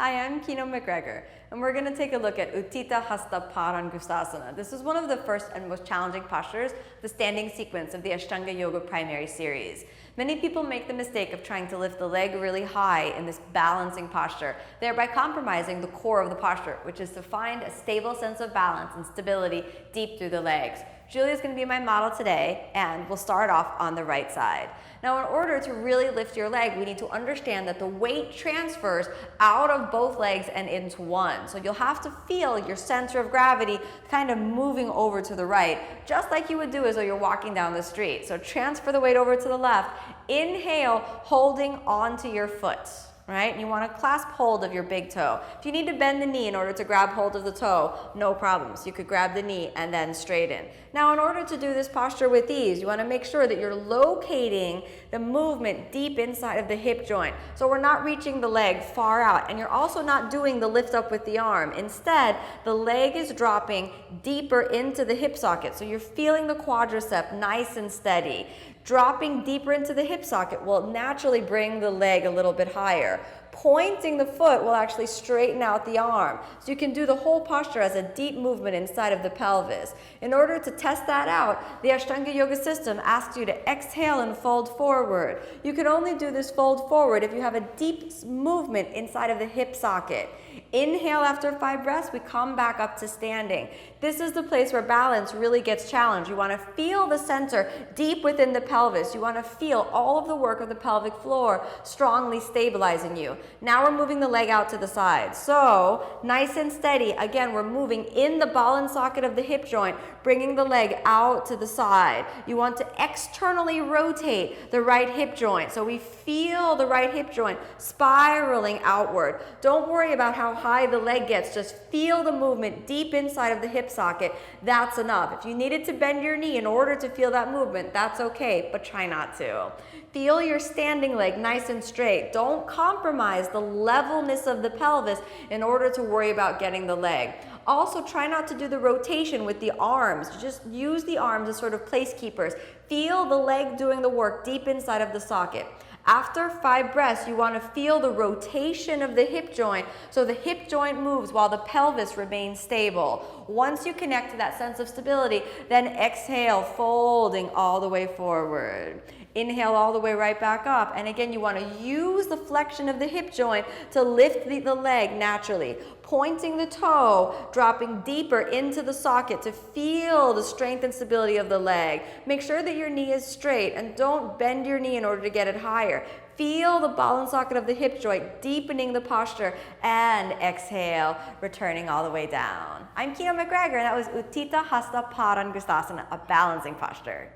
Hi, I'm Kino MacGregor, and we're going to take a look at Utthita Hasta Padangusthasana. This is one of the first and most challenging postures, the standing sequence of the Ashtanga Yoga primary series. Many people make the mistake of trying to lift the leg really high in this balancing posture, thereby compromising the core of the posture, which is to find a stable sense of balance and stability deep through the legs. Julia is going to be my model today, and we'll start off on the right side. Now, in order to really lift your leg, we need to understand that the weight transfers out of both legs and into one. So you'll have to feel your center of gravity kind of moving over to the right, just like you would do as though you're walking down the street. So transfer the weight over to the left. Inhale, holding onto your foot. Right? And you want to clasp hold of your big toe. If you need to bend the knee in order to grab hold of the toe, no problems. You could grab the knee and then straighten. Now, in order to do this posture with ease, you want to make sure that you're locating the movement deep inside of the hip joint. So we're not reaching the leg far out, and you're also not doing the lift up with the arm. Instead, the leg is dropping deeper into the hip socket. So you're feeling the quadricep nice and steady. Dropping deeper into the hip socket will naturally bring the leg a little bit higher. Pointing the foot will actually straighten out the arm. So you can do the whole posture as a deep movement inside of the pelvis. In order to test that out, the Ashtanga Yoga system asks you to exhale and fold forward. You can only do this fold forward if you have a deep movement inside of the hip socket. Inhale after 5 breaths, we come back up to standing. This is the place where balance really gets challenged. You want to feel the center deep within the pelvis. You want to feel all of the work of the pelvic floor strongly stabilizing you. Now we're moving the leg out to the side. So nice and steady. Again, we're moving in the ball and socket of the hip joint, bringing the leg out to the side. You want to externally rotate the right hip joint. So we feel the right hip joint spiraling outward. Don't worry about how high the leg gets. Just feel the movement deep inside of the hip socket. That's enough. If you needed to bend your knee in order to feel that movement, that's okay, but try not to. Feel your standing leg nice and straight. Don't compromise the levelness of the pelvis in order to worry about getting the leg. Also, try not to do the rotation with the arms. Just use the arms as sort of placekeepers. Feel the leg doing the work deep inside of the socket. After 5 breaths, you want to feel the rotation of the hip joint so the hip joint moves while the pelvis remains stable. Once you connect to that sense of stability, then exhale, folding all the way forward. Inhale all the way right back up. And again, you want to use the flexion of the hip joint to lift the leg naturally. Pointing the toe, dropping deeper into the socket to feel the strength and stability of the leg. Make sure that your knee is straight and don't bend your knee in order to get it higher. Feel the ball and socket of the hip joint, deepening the posture, and exhale, returning all the way down. I'm Kino MacGregor, and that was Utthita Hasta Padangusthasana, a balancing posture.